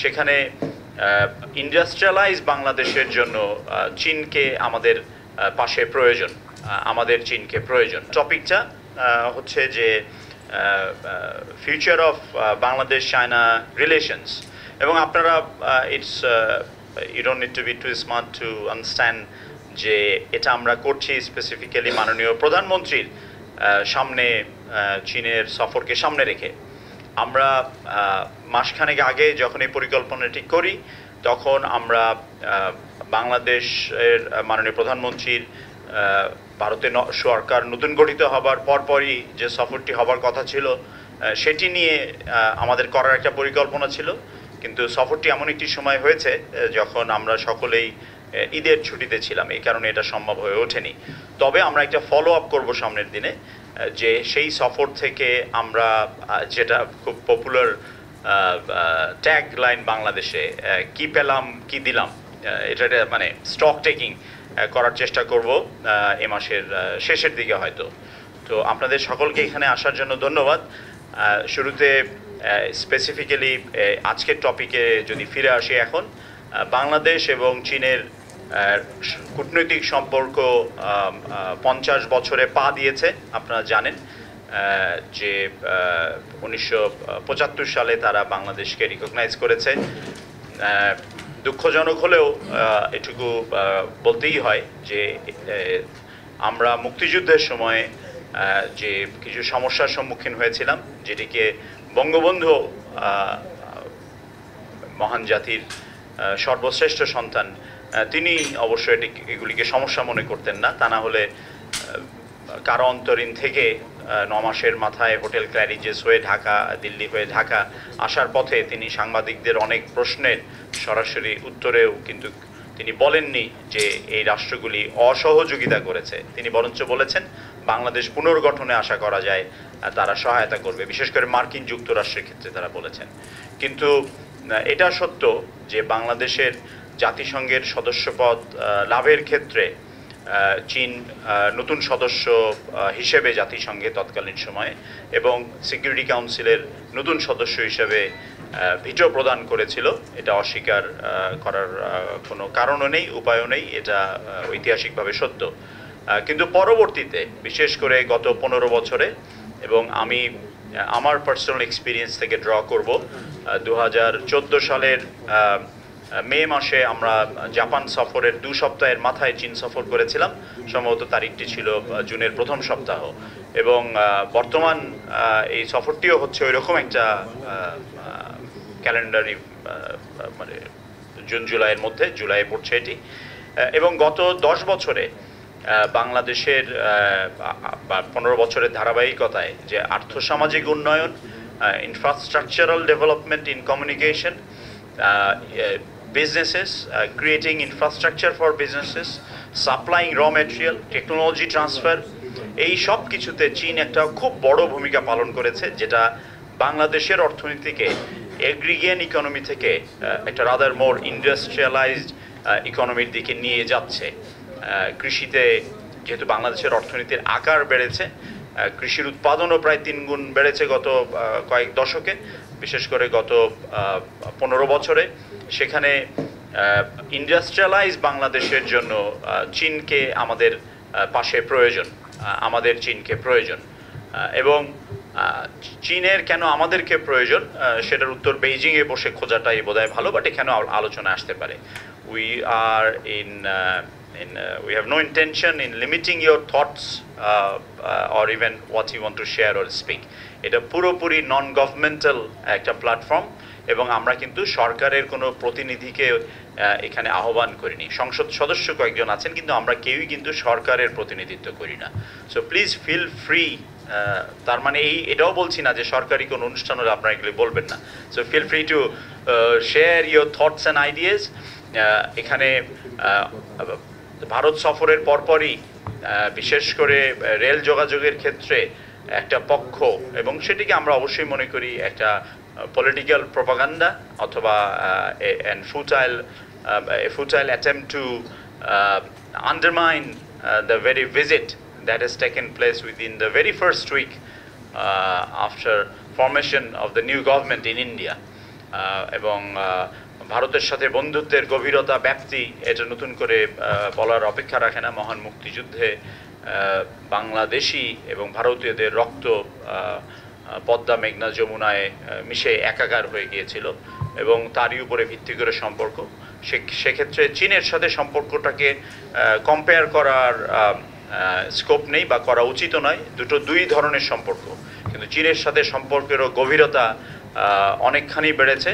সেখানে ইন্ডাস্ট্রিয়ালাইজ বাংলাদেশের জন্য চীনকে আমাদের পাশে প্রয়োজন, আমাদের চীনকে প্রয়োজন। টপিকটা হচ্ছে যে future of Bangladesh China relations, এবং আপনারা it's you don't need to be too smart to understand যে এটা আমরা করছি স্পেসিফিক্যালি মাননীয় প্রধানমন্ত্রীর সামনে চীনের সফরকে সামনে রেখে। আমরা মাসখানেক আগে যখন এই পরিকল্পনাটি করি তখন আমরা বাংলাদেশের মাননীয় প্রধানমন্ত্রীর ভারতের সরকার নতুন গঠিত হবার পরপরই যে সফরটি হবার কথা ছিল সেটি নিয়ে আমাদের করার একটা পরিকল্পনা ছিল, কিন্তু সফরটি এমন একটি সময় হয়েছে যখন আমরা সকলেই ঈদের ছুটিতে ছিলাম, এই কারণে এটা সম্ভব হয়ে ওঠেনি। তবে আমরা একটা ফলো আপ করবো সামনের দিনে, যে সেই সফর থেকে আমরা যেটা খুব পপুলার ট্যাগ লাইন বাংলাদেশে, কি পেলাম কি দিলাম, এটা মানে স্টক টেকিং করার চেষ্টা করব এ মাসের শেষের দিকে হয়তো। তো আপনাদের সকলকে এখানে আসার জন্য ধন্যবাদ। শুরুতে স্পেসিফিক্যালি আজকের টপিকে যদি ফিরে আসি, এখন বাংলাদেশ এবং চীনের কূটনৈতিক সম্পর্ক 50 বছরে পা দিয়েছে। আপনারা জানেন যে 1975 সালে তারা বাংলাদেশকে রিকগনাইজ করেছে। দুঃখজনক হলেও এটুকু বলতেই হয় যে আমরা মুক্তিযুদ্ধের সময় যে কিছু সমস্যার সম্মুখীন হয়েছিলাম, যেটিকে বঙ্গবন্ধু মহান জাতির সর্বশ্রেষ্ঠ সন্তান, তিনি অবশ্যই এগুলিকে সমস্যা মনে করতেন না। তা না হলে কারো অন্তরীণ থেকে 9 মাসের মাথায় হোটেল ক্ল্যারিজেস হয়ে ঢাকা, দিল্লি হয়ে ঢাকা আসার পথে তিনি সাংবাদিকদের অনেক প্রশ্নের সরাসরি উত্তরেও কিন্তু তিনি বলেননি যে এই রাষ্ট্রগুলি অসহযোগিতা করেছে। তিনি বরঞ্চ বলেছেন বাংলাদেশ পুনর্গঠনে আশা করা যায় তারা সহায়তা করবে, বিশেষ করে মার্কিন যুক্তরাষ্ট্রের ক্ষেত্রে তারা বলেছেন। কিন্তু এটা সত্য যে বাংলাদেশের জাতিসংঘের সদস্যপদ লাভের ক্ষেত্রে চীন নতুন সদস্য হিসেবে জাতিসংঘে তৎকালীন সময়ে এবং সিকিউরিটি কাউন্সিলের নতুন সদস্য হিসেবে ভিটো প্রদান করেছিল। এটা অস্বীকার করার কোনো কারণও নেই, উপায়ও নেই, এটা ঐতিহাসিকভাবে সত্য। কিন্তু পরবর্তীতে বিশেষ করে গত 15 বছরে, এবং আমি আমার পার্সোনাল এক্সপিরিয়েন্স থেকে ড্র করব, 2014 সালের মে মাসে আমরা জাপান সফরের 2 সপ্তাহের মাথায় চীন সফর করেছিলাম। সম্ভবত তারিখটি ছিল জুনের প্রথম সপ্তাহ, এবং বর্তমান এই সফরটিও হচ্ছে ওই রকম একটা ক্যালেন্ডারি, মানে জুন জুলাইয়ের মধ্যে, জুলাই পড়ছে এটি। এবং গত 10 বছরে বাংলাদেশের 15 বছরের ধারাবাহিকতায় যে আর্থসামাজিক উন্নয়ন, infrastructural development in communication, businesses, creating infrastructure for businesses, supplying raw material, technology transfer, এই সব কিছুতে চীন একটা খুব বড় ভূমিকা পালন করেছে, যেটা বাংলাদেশের অর্থনীতিকে এগ্রিগেন ইকোনমি থেকে একটা রাদার মোর ইন্ডাস্ট্রিয়ালাইজড ইকোনমির দিকে নিয়ে যাচ্ছে। কৃষিতে যেহেতু বাংলাদেশের অর্থনীতির আকার বেড়েছে, কৃষির উৎপাদনও প্রায় 3 গুণ বেড়েছে গত কয়েক দশকে, বিশেষ করে গত 15 বছরে। সেখানে ইন্ডাস্ট্রিয়ালাইজ বাংলাদেশের জন্য চীনকে আমাদের পাশে প্রয়োজন, আমাদের চীনকে প্রয়োজন। এবং চীনের কেন আমাদেরকে প্রয়োজন সেটার উত্তর বেইজিংয়ে বসে খোঁজাটাই বোধহয় ভালো, বাট এখানেও আলোচনা আসতে পারে। We have no intention in limiting your thoughts or even what you want to share or speak. এটা পুরোপুরি নন গভর্নমেন্টাল একটা প্ল্যাটফর্ম, এবং আমরা কিন্তু সরকারের কোনো প্রতিনিধিকে এখানে আহ্বান করিনি। সংসদ সদস্য কয়েকজন আছেন, কিন্তু আমরা কেউই কিন্তু সরকারের প্রতিনিধিত্ব করি না। সো প্লিজ ফিল ফ্রি, তার মানে এটাও বলছি না যে সরকারি কোনো অনুষ্ঠান হলে আপনারা এগুলি বলবেন না। So feel free to share your thoughts and ideas. এখানে ভারত সফরের পরপরই বিশেষ করে রেল যোগাযোগের ক্ষেত্রে একটা পক্ষ, এবং সেটিকে আমরা অবশ্যই মনে করি একটা পলিটিক্যাল প্রপাগান্ডা অথবা a futile attempt to undermine the very visit that has taken place within the very first week after formation of the new government in India. এবং ভারতের সাথে বন্ধুত্বের গভীরতা ব্যাপ্তি এটা নতুন করে বলার অপেক্ষা রাখে না। মহান মুক্তিযুদ্ধে বাংলাদেশি এবং ভারতীয়দের রক্ত পদ্মা মেঘনা যমুনায় মিশে একাকার হয়ে গিয়েছিল এবং তারই উপরে ভিত্তি করে সম্পর্ক। সেক্ষেত্রে চীনের সাথে সম্পর্কটাকে কম্পেয়ার করার স্কোপ নেই বা করা উচিত নয়। দুই ধরনের সম্পর্ক, কিন্তু চীনের সাথে সম্পর্কেরও গভীরতা অনেকখানি বেড়েছে।